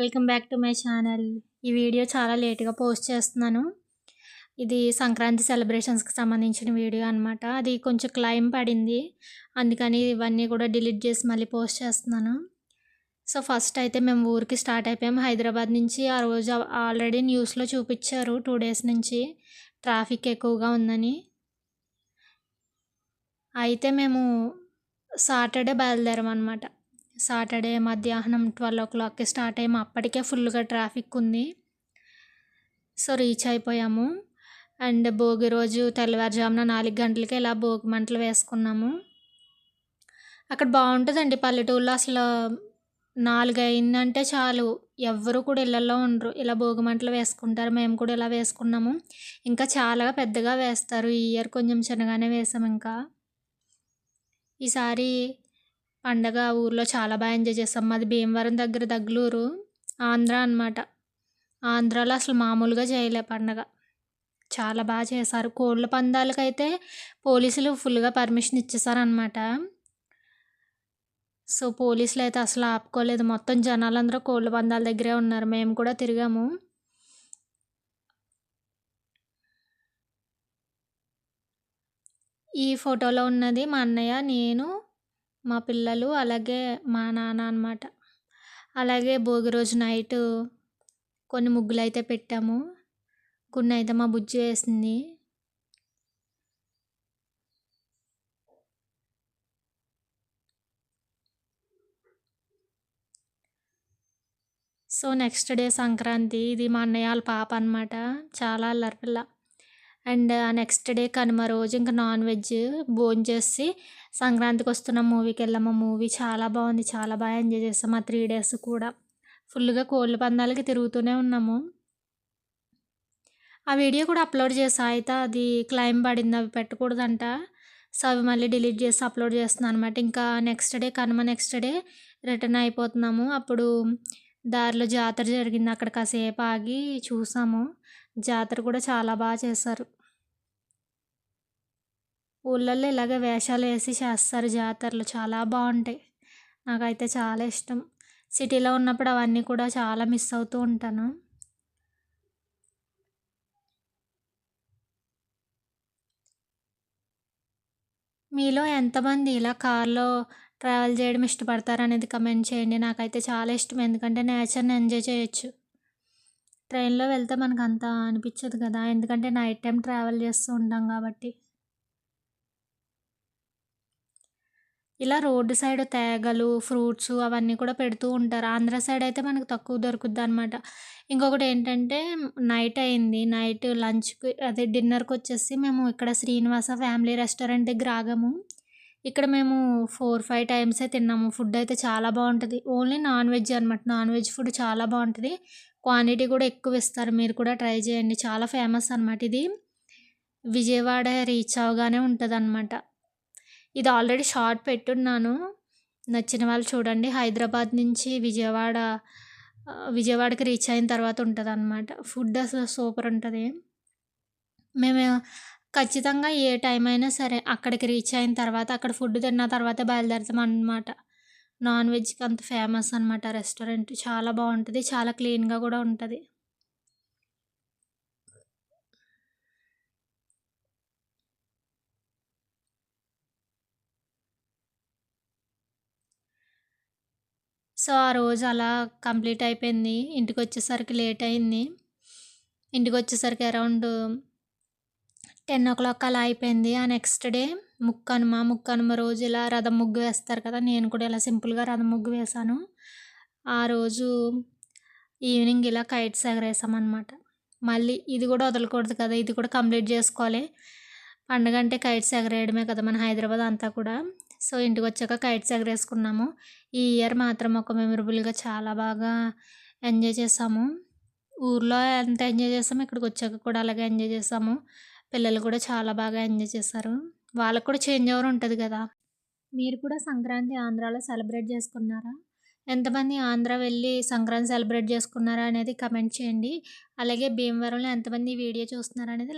Welcome back to my channel. ఈ video చాలా లేట్‌గా పోస్ట్ చేస్తున్నాను. ఇది సంక్రాంతి సెలబ్రేషన్స్‌కి సంబంధించిన వీడియో అనమాట. అది కొంచెం క్లైమ్ పడింది. అందుకని ఇవన్నీ కూడా డిలీట్ చేసి మళ్ళీ పోస్ట్ చేస్తున్నాను. సో, ఫస్ట్ అయితే మేము ఊరికి స్టార్ట్ అయిపోయాము. హైదరాబాద్ నుంచి ఆ రోజు ఆల్రెడీ న్యూస్‌లో చూపిచ్చారు 2 డేస్ నుంచి ట్రాఫిక్ ఎక్కువగా ఉందని. అయితే మేము సాటర్డే బయలుదేరామనమాట. సాటర్డే మధ్యాహ్నం 12:00కి స్టార్ట్ అయ్యాము. అప్పటికే ఫుల్‌గా ట్రాఫిక్ ఉంది. సో, రీచ్ అయిపోయాము. అండ్ భోగి రోజు తెల్లవారుజామున 4 గంటలకే ఇలా భోగి మంటలు వేసుకున్నాము. అక్కడ బావుంటదండి పల్లెటూరులో అసలు 4 అయిందంటే చాలు ఎవ్వరు కూడా ఇళ్లల్లో ఉండరు. ఇలా భోగి మంటలు వేసుకుంటారు. మేము కూడా ఇలా వేసుకున్నాము. ఇంకా చాలా పెద్దగా వేస్తారు. ఈ ఇయర్ కొంచెం చిన్నగానే వేసాం ఇంకా. ఈసారి పండగ ఊర్లో చాలా బాగా ఎంజాయ్ చేసాం. మాది భీమవరం దగ్గర దగ్లూరు. ఆంధ్ర అనమాట. ఆంధ్రాలో అసలు మామూలుగా చేయలే పండగ. చాలా బాగా చేశారు. కోళ్ళ పందాలకైతే పోలీసులు ఫుల్‌గా పర్మిషన్ ఇచ్చేసారనమాట. సో, పోలీసులైతే అసలు ఆపుకోలేదు. మొత్తం జనాలందరూ కోళ్ళ పందాల దగ్గరే ఉన్నారు. మేము కూడా తిరిగాము. ఈ ఫోటోలో ఉన్నది మా అన్నయ్య, నేను, మా పిల్లలు, అలాగే మా నాన్న అనమాట. అలాగే భోగి రోజు నైటు కొన్ని ముగ్గులైతే పెట్టాము. కొన్నైతే మా బుజ్జి వేసింది. So, next day Sankranti. ఇది మా అన్నయ్య వాళ్ళ పాప అనమాట. చాలా అల్లరి పిల్ల. అండ్ ఆ నెక్స్ట్ డే కనుమ రోజు ఇంకా నాన్ వెజ్ భోంచేసి సంక్రాంతికి వస్తున్నాం మూవీకెళ్ళాము. మూవీ చాలా బాగుంది. చాలా బాగా ఎంజాయ్ చేసాం ఆ 3 డేస్ కూడా. ఫుల్‌గా కోళ్ళ పందాలకి తిరుగుతూనే ఉన్నాము. ఆ వీడియో కూడా అప్లోడ్ చేశా. అయితే అది క్లైమ్ పడింది. అవి పెట్టకూడదంట. సో, అవి మళ్ళీ డిలీట్ చేసి అప్లోడ్ చేస్తున్నాను అనమాట. ఇంకా next day Kanuma next day return అయిపోతున్నాము. అప్పుడు దారిలో జాతర జరిగింది. అక్కడ కాసేపు ఆగి చూసాము. జాతర కూడా చాలా బాగా చేశారు. ఊళ్ళల్లో ఇలాగే వేషాలు వేసి చేస్తారు జాతరలు. చాలా బాగుంటాయి. నాకైతే చాలా ఇష్టం. సిటీలో ఉన్నప్పుడు అవన్నీ కూడా చాలా మిస్ అవుతూ ఉంటాను. మీలో ఎంతమంది ఇలా కార్‌లో ట్రావెల్ చేయడం ఇష్టపడతారనేది కమెంట్ చేయండి. నాకైతే చాలా ఇష్టం. ఎందుకంటే నేచర్‌ని ఎంజాయ్ చేయొచ్చు. ట్రైన్‌లో వెళ్తే మనకంత అనిపించదు కదా! ఎందుకంటే నైట్ టైమ్ ట్రావెల్ చేస్తూ ఉంటాం కాబట్టి. ఇలా రోడ్డు సైడ్ తేగలు, ఫ్రూట్సు అవన్నీ కూడా పెడుతూ ఉంటారు. ఆంధ్ర సైడ్ అయితే మనకు తక్కువ దొరుకుద్దనమాట. ఇంకొకటేంటంటే నైట్ అయింది. నైట్ లంచ్‌కి అదే డిన్నర్‌కొచ్చేసి మేము ఇక్కడ శ్రీనివాస ఫ్యామిలీ రెస్టారెంట్ దగ్గర ఆగాము. ఇక్కడ మేము 4, 5 టైమ్సే తిన్నాము. ఫుడ్ అయితే చాలా బావుంటది. ఓన్లీ నాన్ వెజ్ అనమాట. నాన్ వెజ్ ఫుడ్ చాలా బావుంటది. క్వాంటిటీ కూడా ఎక్కువిస్తారు. మీరు కూడా ట్రై చేయండి. చాలా ఫేమస్ అనమాట ఇది. విజయవాడ రీచ్ అవ్వగానే ఉంటదనమాట. ఇది ఆల్రెడీ షార్ట్ పెట్టున్నాను. నచ్చిన వాళ్ళు చూడండి. హైదరాబాద్ నుంచి విజయవాడకి రీచ్ అయిన తర్వాత ఉంటదనమాట. ఫుడ్ అసలు సూపర్ ఉంటది. మేము ఖచ్చితంగా ఏ టైం అయినా సరే అక్కడికి రీచ్ అయిన తర్వాత అక్కడ ఫుడ్ తిన్న తర్వాతే బయలుదేరుతామనమాట. నాన్ వెజ్‌కి అంత ఫేమస్ అనమాట రెస్టారెంట్. చాలా బావుంటది. చాలా క్లీన్‌గా కూడా ఉంటది. సో, ఆ రోజు అలా కంప్లీట్ అయిపోయింది. ఇంటికొచ్చేసరికి లేట్ అయింది. ఇంటికొచ్చేసరికి అరౌండ్ 10:00 అలా అయిపోయింది. ఆ నెక్స్ట్ డే ముక్కనుమ. ముక్కనుమ రోజు ఇలా రథం ముగ్గు వేస్తారు కదా! నేను కూడా ఇలా సింపుల్‌గా రథం ముగ్గు వేశాను. ఆ రోజు ఈవినింగ్ ఇలా కైట్స్ ఎగరేసామనమాట. మళ్ళీ ఇది కూడా వదలకూడదు కదా! ఇది కూడా కంప్లీట్ చేసుకోవాలి. పండగంటే కైట్స్ ఎగరేయడమే కదా! మన హైదరాబాద్ అంతా కూడా. సో, ఇంటికొచ్చాక కైట్స్ ఎగరేసుకున్నాము. ఈ ఇయర్ మాత్రం ఒక మెమరబుల్‌గా చాలా బాగా ఎంజాయ్ చేసాము. ఊర్లో ఎంత ఎంజాయ్ చేసామో ఇక్కడికొచ్చాక కూడా అలాగే ఎంజాయ్ చేసాము. పిల్లలు కూడా చాలా బాగా ఎంజాయ్ చేశారు. వాళ్ళకి కూడా చేంజ్ ఓవర్ ఉంటది కదా! మీరు కూడా సంక్రాంతి ఆంధ్రాలో సెలబ్రేట్ చేసుకున్నారా? ఎంతమంది ఆంధ్ర వెళ్ళి సంక్రాంతి సెలబ్రేట్ చేసుకున్నారా అనేది కమెంట్ చేయండి. అలాగే భీమవరంలో ఎంతమంది ఈ వీడియో చూస్తున్నారనేది